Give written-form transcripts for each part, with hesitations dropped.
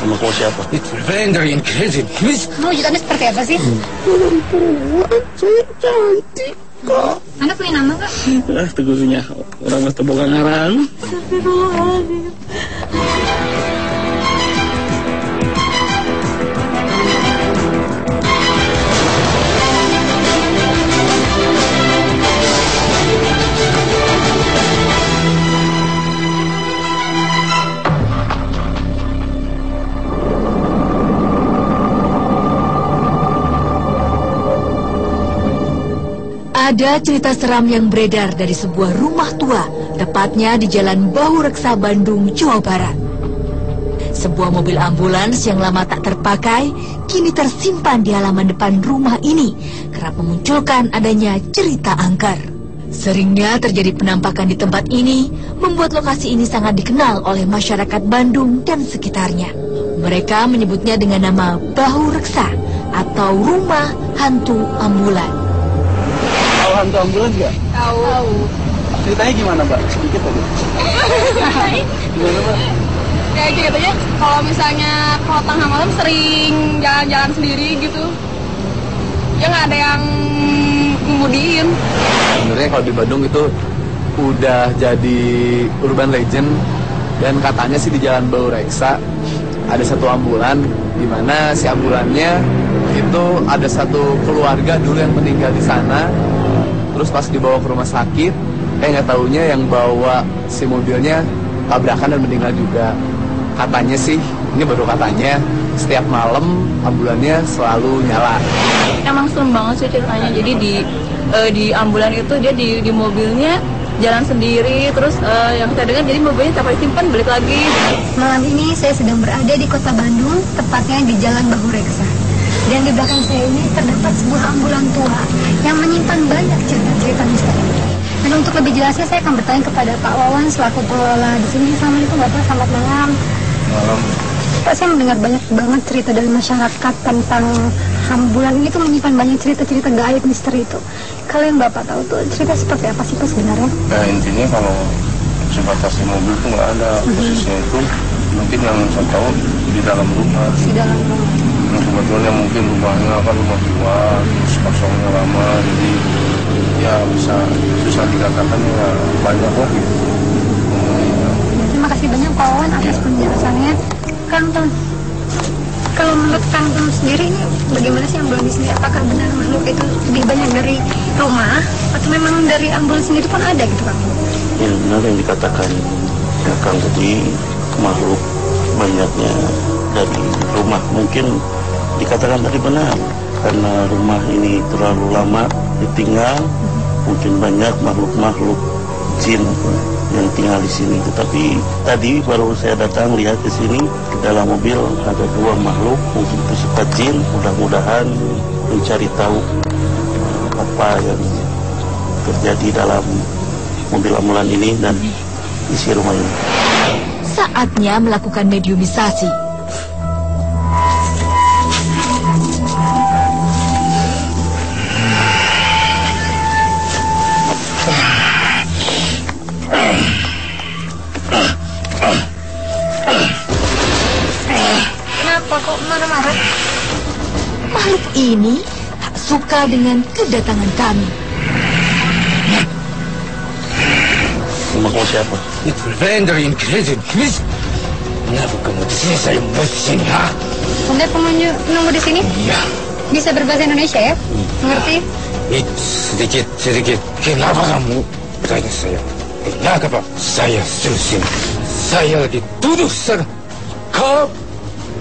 Sama kau siapa? Mau wujud Anda seperti apa sih? Perempuan, saya cantik kok. Anda punya nama nggak? Teguhnya orang mas teboga ngarang. Ada cerita seram yang beredar dari sebuah rumah tua, tepatnya di Jalan Bahu Reksa, Bandung, Jawa Barat. Sebuah mobil ambulans yang lama tak terpakai, kini tersimpan di halaman depan rumah ini, kerap memunculkan adanya cerita angker. Seringnya terjadi penampakan di tempat ini, membuat lokasi ini sangat dikenal oleh masyarakat Bandung dan sekitarnya. Mereka menyebutnya dengan nama Bahu Reksa atau Rumah Hantu Ambulan. Tahu hantu ambulan nggak? Tahu. Ceritanya gimana, Mbak? Sedikit aja. Gimana, Mbak? Kayak ceritanya kalau misalnya kalau tengah malam sering jalan-jalan sendiri gitu, ya nggak ada yang ngemudiin. Sebenarnya kalau di Bandung itu udah jadi urban legend, dan katanya sih di Jalan Bahu Reksa ada satu ambulan, di mana si ambulannya itu ada satu keluarga dulu yang meninggal di sana. Terus pas dibawa ke rumah sakit, nggak taunya yang bawa si mobilnya tabrakan dan meninggal juga. Katanya sih, ini baru katanya, setiap malam ambulannya selalu nyala. Emang serem banget sih ceritanya. Jadi di ambulan itu dia di mobilnya jalan sendiri, terus yang kita dengar jadi mobilnya sampai simpan balik lagi. Malam ini saya sedang berada di kota Bandung, tepatnya di Jalan Bahu Reksa. Dan di belakang saya ini terdapat sebuah ambulan tua yang menyimpan banyak cerita-cerita misteri. Dan untuk lebih jelasnya saya akan bertanya kepada Pak Wawan selaku pengelola di sini. Assalamualaikum Bapak, selamat malam. Malam. Pak, saya mendengar banyak banget cerita dari masyarakat tentang ambulan ini tuh menyimpan banyak cerita-cerita gaib misteri itu. Kalian Bapak tahu tuh cerita seperti apa sih Pak sebenarnya? Ya intinya kalau sebatas di mobil tuh nggak ada, khususnya itu mungkin yang saya tahu di dalam rumah. Di dalam rumah. Nah, kebetulan yang mungkin rumahnya kan rumah tua, terus kosongnya lama, jadi ya bisa susah dikatakan ya banyak lah gitu. Terima kasih banyak Pak Wawan atas penjelasannya. Kang Tom, kalau menurut Kang Tom sendiri ini bagaimana sih ambulan di sini? Apakah benar makhluk itu lebih banyak dari rumah atau memang dari ambulan sendiri pun ada gitu Kang? Ya benar yang dikatakan Kang tadi, makhluk banyaknya dari rumah. Mungkin dikatakan tadi benar, karena rumah ini terlalu lama ditinggal, mungkin banyak makhluk-makhluk jin yang tinggal di sini. Tetapi tadi baru saya datang lihat ke sini, di dalam mobil ada dua makhluk, mungkin itu sifat jin. Mudah-mudahan mencari tahu apa yang terjadi dalam mobil ambulan ini dan isi rumah ini. Saatnya melakukan mediumisasi. Kenapa kok marah-marah? Makhluk ini tak suka dengan kedatangan kami. Sama kau siapa? Kenapa kamu di sini? Saya mau di sini, ha? Anda penunggu di sini? Iya. Bisa berbahasa Indonesia ya? Mengerti? Sedikit. Kenapa kamu bertanya saya? Kenapa saya sini? Saya lagi duduk sana. Kau?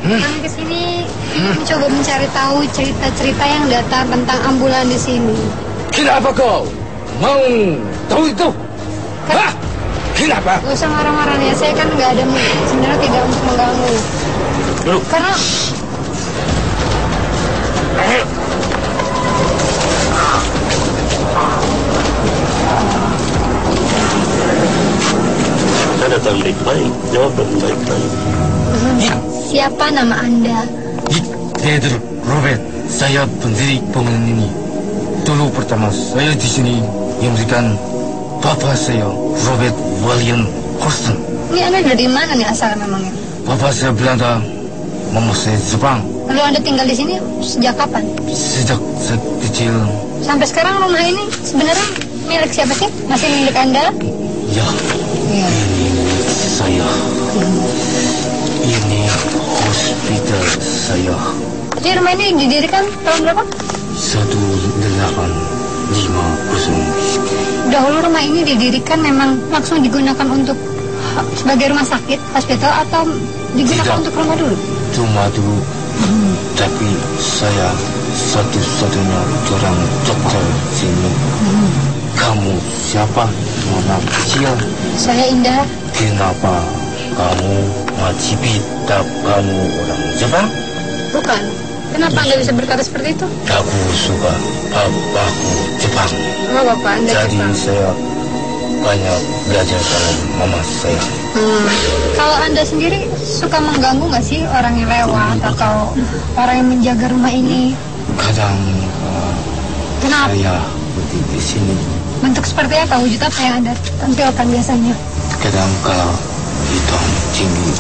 Kami kesini mencoba mencari tahu cerita-cerita yang datar tentang ambulan di sini. Kenapa kau mau tahu itu? Hah? Kenapa? Gak usah marah-marah ya, saya kan nggak ada sebenarnya tidak untuk mengganggu. Duduk. Karena Saya datang baik-baik, jawab dengan baik-baik. siapa nama Anda? Pedro, Robert, saya pendiri bangunan ini. Dulu pertama saya di sini yang memberikan Papa saya, Robert William Horsten. Ini Anda dari mana nih asalnya memangnya? Papa saya Belanda, mama saya Jepang. Lalu Anda tinggal di sini sejak kapan? Sejak saya kecil. Sampai sekarang rumah ini sebenarnya milik siapa sih? Masih milik Anda? Ya, Iya. saya. Ini hospital saya. Jadi rumah ini didirikan tahun berapa? 1850. Dahulu rumah ini didirikan memang langsung digunakan untuk sebagai rumah sakit, hospital, atau digunakan Tidak. untuk rumah dulu? Cuma dulu. Tapi saya satu-satunya orang dokter sini. Kamu siapa? Mana kecil? Saya Indah. Kenapa kamu wajib tak kamu orang Jepang? Bukan. Kenapa Anda bisa berkata seperti itu? Aku suka papaku Jepang. Oh, Bapak Anda Jadi Jepang. saya banyak belajar sama mama saya. Kalau Anda sendiri suka mengganggu nggak sih orang yang lewat atau orang yang menjaga rumah ini? Kadang Kenapa? saya berdiri di sini. Bentuk seperti apa? Wujud apa yang Anda tampilkan biasanya? Kadang kalau hitam tinggi.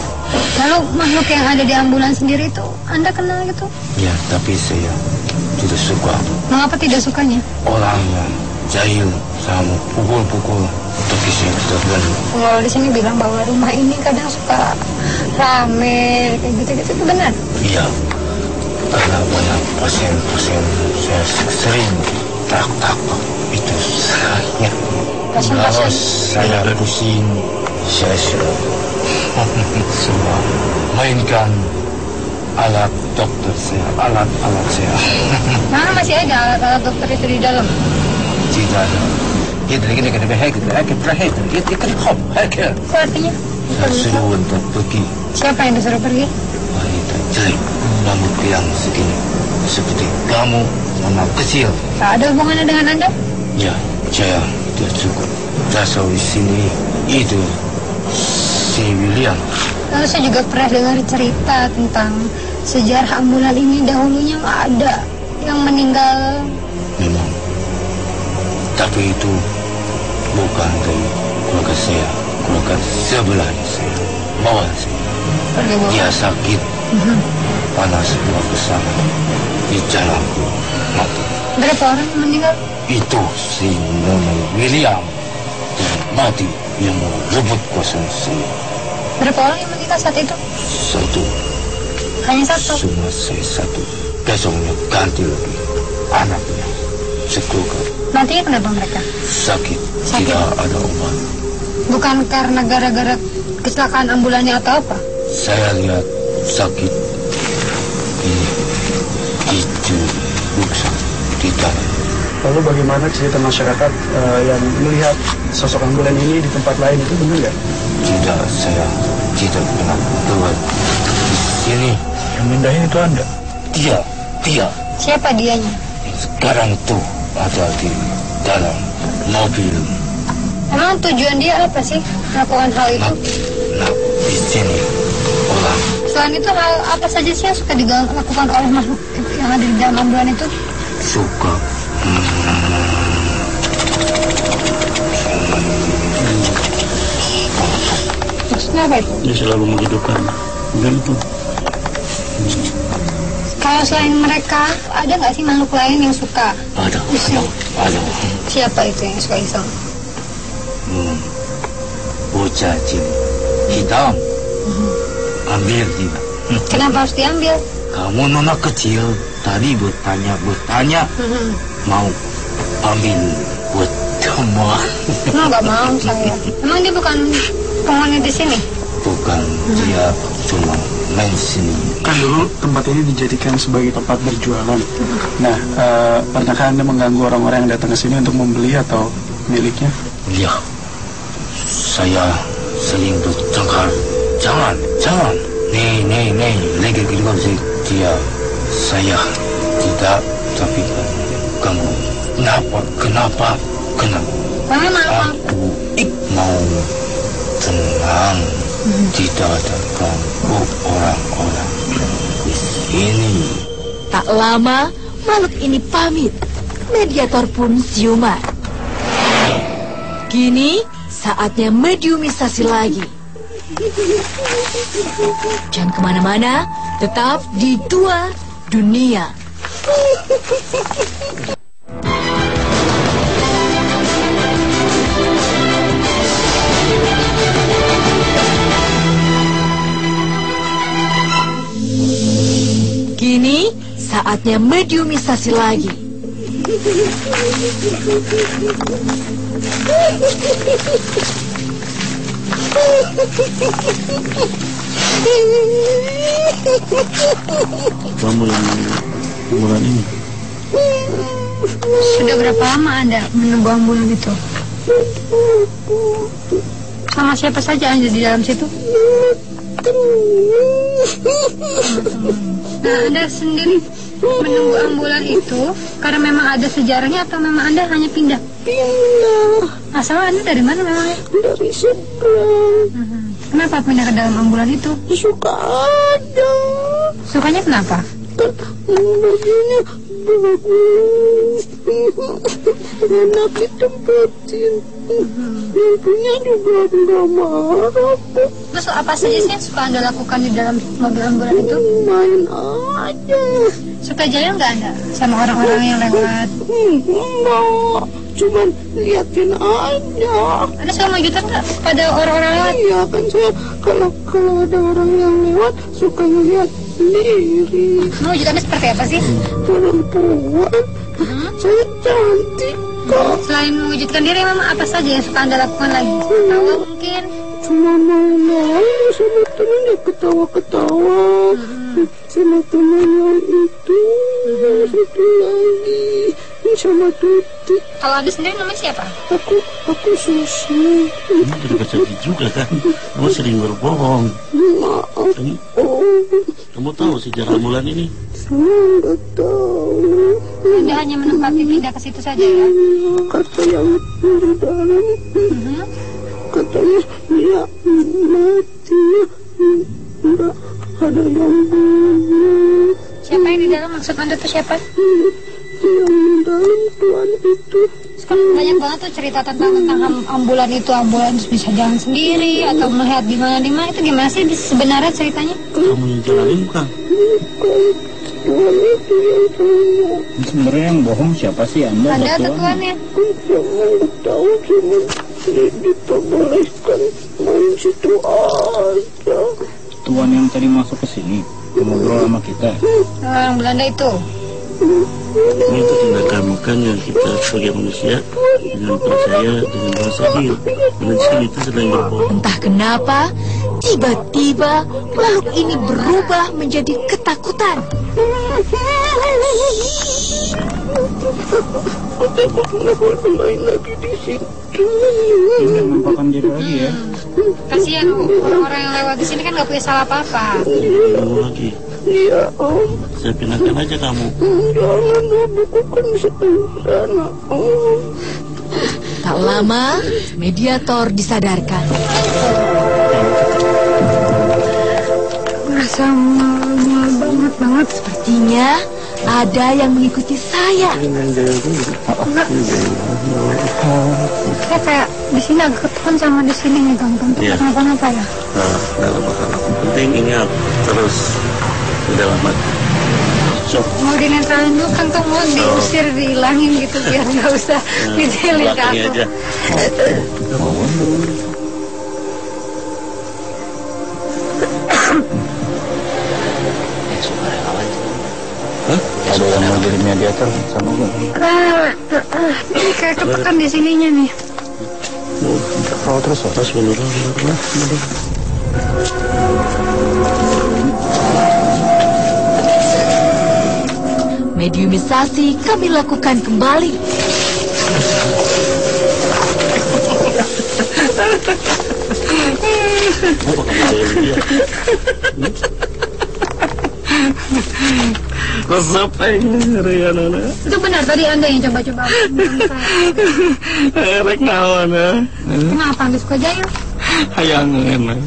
Lalu makhluk yang ada di ambulans sendiri itu Anda kenal gitu? Ya, tapi saya tidak suka Mengapa tidak sukanya? orang yang jahil sama pukul-pukul. Tapi saya tidak berani. Kalau di sini bilang bahwa rumah ini kadang suka rame kayak gitu-gitu, itu benar? Iya, karena banyak pasien-pasien saya sering tak itu saya. Kalau saya pusing, saya suruh semua mainkan alat dokter saya, alat-alat saya. Mana masih ada alat-alat dokter itu di dalam? Tidak ada. Itu Artinya? suruh untuk pergi. Siapa yang disuruh pergi? Wanita jelek, rambut yang segini, seperti kamu, anak kecil. Tak ada hubungannya dengan Anda? Ya, saya tidak cukup. Dasar di sini itu si William. Lalu saya juga pernah dengar cerita tentang sejarah ambulan ini dahulunya nggak ada yang meninggal. Memang. Tapi itu bukan dari keluarga saya, keluarga sebelah saya, bawah saya. Pergi bawah. Dia sakit, panas buat kesana, di jalan mati. Berapa orang yang meninggal? Itu si Nona William yang mati yang mau rebut kuasa saya. Berapa orang yang meninggal saat itu? Satu, Hanya satu. cuma saya satu. Besoknya ganti lagi anaknya sekeluarga. Nantinya kenapa mereka? Sakit, Sakit. tidak ada obat. Bukan karena gara-gara kecelakaan ambulannya atau apa? Saya lihat sakit itu buksa di dalam. Lalu bagaimana cerita masyarakat yang melihat sosok ambulan ini di tempat lain itu benar nggak? Tidak, saya tidak pernah keluar di sini. Yang mindahin itu Anda? Dia Siapa dianya? sekarang tuh ada di dalam mobil. Emang tujuan dia apa sih melakukan hal itu? Nah, di sini orang Selain itu hal apa saja sih yang suka dilakukan oleh makhluk yang ada di dalam ambulan itu? suka Maksudnya apa itu? Dia selalu menghidupkan gantung. Kalau selain mereka, ada nggak sih makhluk lain yang suka ada. iseng? Siapa itu yang suka iseng? Bocah cilik hitam. Ambil dia. Kenapa harus diambil? Kamu nona kecil tadi bertanya mau ambil buat teman. Emang nggak mau saya. Emang dia bukan penghuni di sini? Bukan, dia cuma main sini. Kan dulu tempat ini dijadikan sebagai tempat berjualan. Nah, pernahkah Anda mengganggu orang-orang yang datang ke sini untuk membeli atau miliknya? Ya, saya sering bertengkar. Jangan. Nih, lagi dia. Saya tidak, tapi kamu. Kenapa? Memang Aku mau tenang. Tidak ada ganggu orang-orang di sini. Tak lama, makhluk ini pamit. Mediator pun siuman. Kini, saatnya mediumisasi lagi. Jangan kemana-mana, Tetap di Dua Dunia. Kini saatnya mediumisasi lagi. Kamu yang ambulan ini? Sudah berapa lama Anda menunggu ambulan itu? Sama siapa saja Anda di dalam situ? Nah, Anda sendiri menunggu ambulan itu karena memang ada sejarahnya atau memang Anda hanya pindah? Pindah. Asal Anda dari mana memangnya? Dari seberang. Kenapa pindah ke dalam ambulan itu? Suka aja. Sukanya kenapa? Kan bajunya bagus, enak ditempatin, ibunya juga nggak marah. Terus apa saja sih yang suka Anda lakukan di dalam mobil ambulan itu? Main aja. Suka jalan nggak Anda sama orang-orang yang lewat? Enggak, cuman liatin aja. Anda suka majukan nggak pada orang-orang lewat? Iya kan, saya kalau ada orang yang lewat suka ngeliat sendiri. Mewujudkannya seperti apa sih? Perempuan, saya cantik kok. Selain mewujudkan diri, memang apa saja yang suka Anda lakukan lagi? Tahu mungkin? Cuma main-main sama temennya, ketawa-ketawa. Sama temen yang itu, satu lagi sama Tuti. Kalau Anda sendiri namanya siapa? Aku Susi. Jadi kecil juga kan? Kamu sering berbohong. Maaf. Kamu tahu sejarah ambulan ini? Saya nggak tahu. Anda hanya menempati pindah ke situ saja ya? Kata yang di dalam, katanya dia mati, nggak ada yang bunuh. Siapa yang di dalam? Maksud Anda tuh siapa? Yang di dalam Tuhan itu. Sekarang banyak banget tuh cerita tentang ambulan itu. Ambulan bisa jalan sendiri atau melihat di mana itu gimana sih sebenarnya ceritanya? Kamu yang jalanin bukan? Bukan, Tuhan itu yang punya. Sebenarnya yang bohong siapa sih, Anda? Anda atau Tuannya? Saya nggak tahu, cuma diperbolehkan main situ aja. Tuan yang tadi masuk ke sini ngobrol sama kita. Orang Belanda itu. Ini itu tindakan yang kita sebagai manusia dengan percaya dengan bahasa diri. Dan di sini itu sedang berbohong. Entah kenapa, tiba-tiba makhluk ini berubah menjadi ketakutan. Aku main lagi di situ. Ini menampakkan diri lagi ya. Kasihan orang-orang yang lewat di sini kan nggak punya salah apa-apa. Kamu lagi. Iya, Om. Saya pindahkan aja kamu. Jangan, buku kan sana, Om. Tak lama, mediator disadarkan. Merasa mual banget. Sepertinya ada yang mengikuti saya. Saya kayak di sini agak ketekan sama di sini nih, Bang. Iya. Kenapa ya? Nah, nggak ada masalah. Penting ingat terus di dalam hati. So, Mau dinetralin dulu kan, tuh mau diusir, dihilangin gitu biar nggak usah ditilik belakangnya aku. aja. Ada yang mau jadi mediator sama gue. Ini kayak ketekan di sininya nih. Kalau terus bener. Mediumisasi kami lakukan kembali. Apa kamu jahilin dia? Itu benar tadi Anda yang coba-coba. Rek naon ya? Kenapa Anda suka jahil? Hayangan.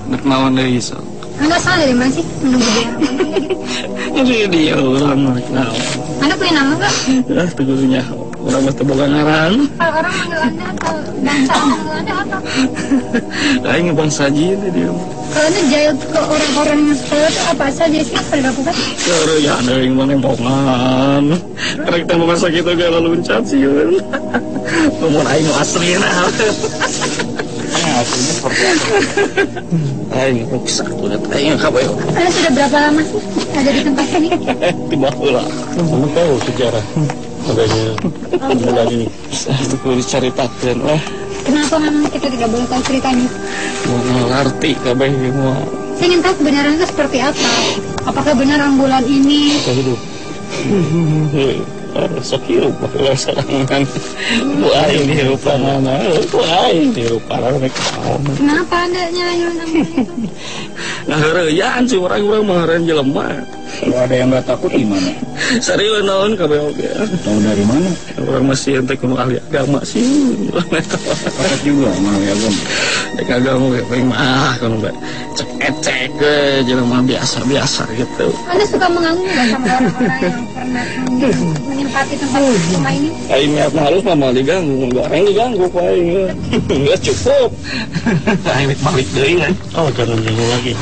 Nek naon deui iso. Anda salah dari mana sih menunggu dia? Jadi dia orang rek naon. Anda punya nama nggak? Ya teguhnya. orang mesti boga ngaran. Orang manggil Anda atau bangsa manggil Anda apa? Aing bangsa jin dia. Kalau Anda jahil ke orang-orang yang sekolah itu apa saja sih yang dilakukan? Kalau ya ada yang menempongan. Karena kita mau masa kita gak lalu loncat sih. Ngomong aing asli nah. Aslinya seperti apa? Aing rusak banget. Aing kabayo. Anda sudah berapa lama sih ada di tempat ini? Tiba heula. Kamu tahu sejarah adanya bulan ini. Itu kudu dicaritakeun lah. Kenapa memang kita tidak boleh tahu ceritanya? Mau ngerti kabeh semua. Saya ingin tahu kebenaran itu seperti apa. Apakah benar ambulan ini? Hidup. Sok hirup baheula sarangan. Bu aing dihirup mana? Bu aing dihirup parah nek kaon. Kenapa Anda nyalahin ambulan itu? Ngahareuyan sih orang-orang mah jelema. Kalau ada yang nggak takut gimana? Serius naon kabeh oge. Tahu dari mana? Orang masih ente kuno ahli agama sih. Takut juga sama agama. Dek agama ge paling mah kuno bae. Cek-cek ge jelema biasa-biasa gitu. Anda suka mengganggu nggak sama orang-orang yang pernah menempati tempat rumah ini? Aing niat halus mah mau diganggu, enggak aing diganggu ku aing. Enggak cukup. Aing balik deui kan. Oh, jangan diganggu lagi.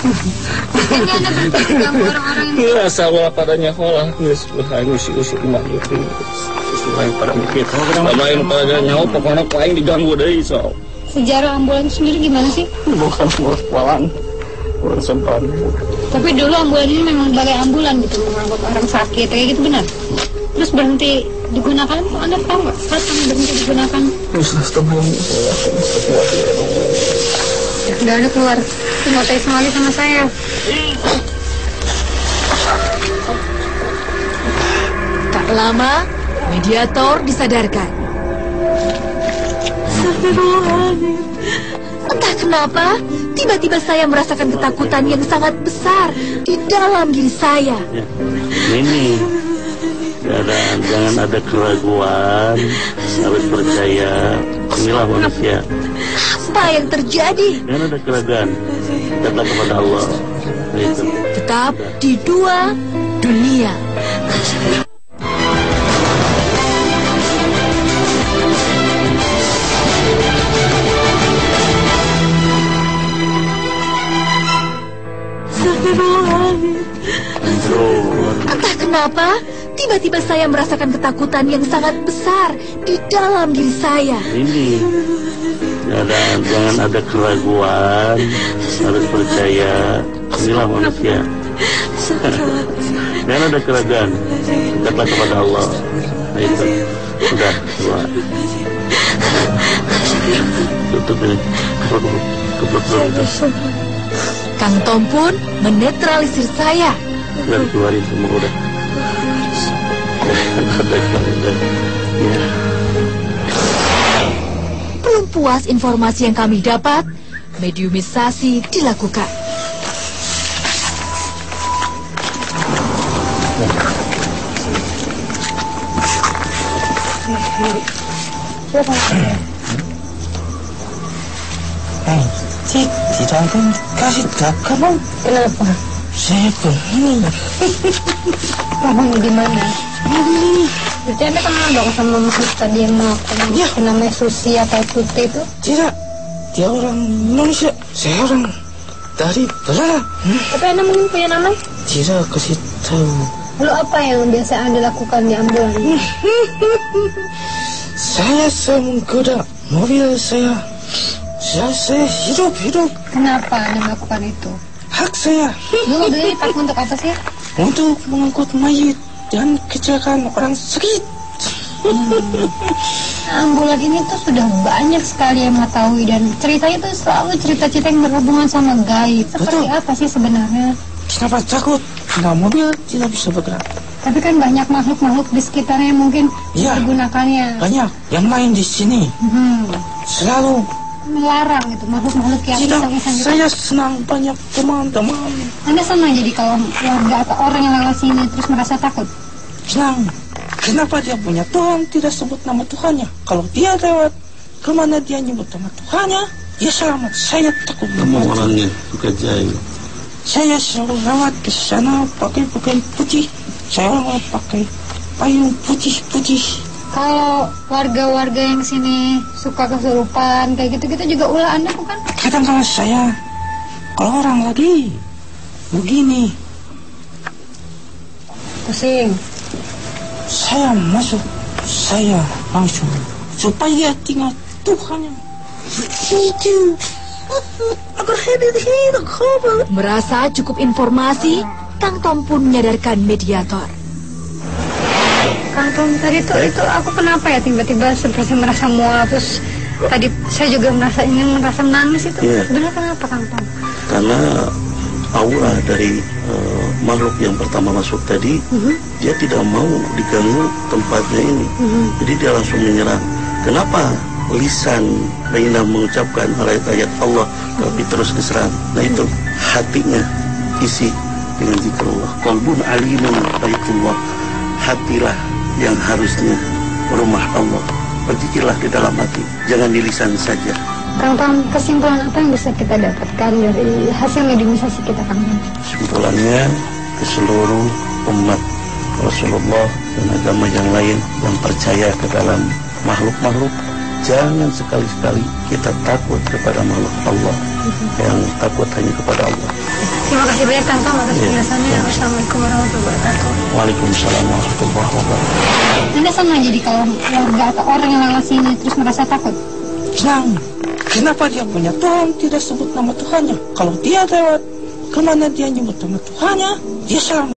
Jadi Anda berarti diganggu orang-orang yang Asal padanya holah geus aing usik-usik mah gitu. Aing pada mikir. Kalau aing pada nyawa pokoknya ku aing diganggu deui so. sejarah ambulan itu sendiri gimana sih? Bukan walan. Bukan sempat. Tapi dulu ambulan ini memang sebagai ambulan gitu, mengangkut orang sakit kayak gitu, benar? Terus berhenti digunakan, Anda tahu nggak? Kapan berhenti digunakan? Udah ada keluar, mau tes lagi sama saya. Tak lama, mediator disadarkan. Entah kenapa, tiba-tiba saya merasakan ketakutan yang sangat besar di dalam diri saya. Ya, ini jangan ada keraguan, harus percaya. Inilah manusia. Apa yang terjadi? Jangan ada keraguan, datang kepada Allah. Itu. Tetap di dua dunia. Entah kenapa, tiba-tiba saya merasakan ketakutan yang sangat besar di dalam diri saya. Ini jangan ada keraguan, harus percaya. Inilah manusia. Jangan ada keraguan, datang kepada Allah. Itu sudah dua. Tutup ini, keblok dulu. Kang Tom pun menetralisir saya. Udah keluarin semua udah. Ya. Belum puas informasi yang kami dapat, mediumisasi dilakukan. Tidak akan kasih tak kamu. Kenapa? Saya pengen. Kamu di mana? Berarti Anda kenal dong sama makhluk tadi yang melakukan namanya Susi atau Tuti itu? Tidak, dia orang Indonesia. Saya orang dari Belanda. Tapi Anda mungkin punya nama? Tidak kasih tahu. Lalu apa yang biasa Anda lakukan di ambulan? Saya menggoda mobil saya. Saya hidup. Kenapa Anda melakukan itu? Hak saya. Dulu mobil ini dipakai untuk apa sih? Untuk mengangkut mayat dan kecelakaan orang sakit. Ambulan ini tuh sudah banyak sekali yang mengetahui dan ceritanya tuh selalu cerita-cerita yang berhubungan sama gaib. Seperti Betul. apa sih sebenarnya? Kenapa takut? Nah, mobil tidak bisa bergerak. Tapi kan banyak makhluk-makhluk di sekitarnya yang mungkin Iya. menggunakannya. Banyak yang lain di sini. Selalu. Melarang itu makhluk-makhluk yang Tidak, iseng-iseng gitu. saya senang banyak teman-teman. Anda senang jadi kalau warga atau orang yang lewat sini terus merasa takut? Senang. Kenapa dia punya Tuhan tidak sebut nama Tuhannya? Kalau dia lewat kemana dia nyebut nama Tuhannya, dia selamat. Saya takut. Kamu orangnya suka jahil. Saya selalu lewat ke sana pakai pakaian putih. Saya pakai payung putih-putih. Kalau warga-warga yang sini suka kesurupan kayak gitu-gitu juga ulah Anda bukan? Kadang kalau saya, kalau orang lagi begini, Pusing. saya masuk, saya langsung supaya tinggal Tuhan yang itu agar hidup kabar. Merasa cukup informasi, Kang Tom pun menyadarkan mediator. Kang Tom, tadi itu aku kenapa ya tiba-tiba seperti merasa mual, terus tadi saya juga merasa menangis itu. Iya. Sebenarnya kenapa Kang Tom? Karena aura dari makhluk yang pertama masuk tadi, dia tidak mau diganggu tempatnya ini. Jadi dia langsung menyerang. Kenapa lisan Raina mengucapkan ayat-ayat Allah tapi terus diserang? Nah itu hatinya isi dengan zikrullah. Qalbun alimun baitullah. Hatilah yang harusnya rumah Allah. Berzikirlah di dalam hati, jangan di lisan saja. Kang Tom, kesimpulan apa yang bisa kita dapatkan dari hasil mediumisasi kita, Kang Tom? Kesimpulannya, ke seluruh umat Rasulullah dan agama yang lain yang percaya ke dalam makhluk-makhluk, jangan sekali-sekali kita takut kepada makhluk Allah, yang takut hanya kepada Allah. Terima kasih banyak Kang Tom atas penjelasannya. Assalamualaikum warahmatullahi wabarakatuh. Waalaikumsalam warahmatullahi wabarakatuh. Anda sama jadi kalau warga atau orang yang lewat sini terus merasa takut? Senang. Kenapa dia punya Tuhan tidak sebut nama Tuhannya? Kalau dia lewat kemana dia nyebut nama Tuhannya, dia selamat.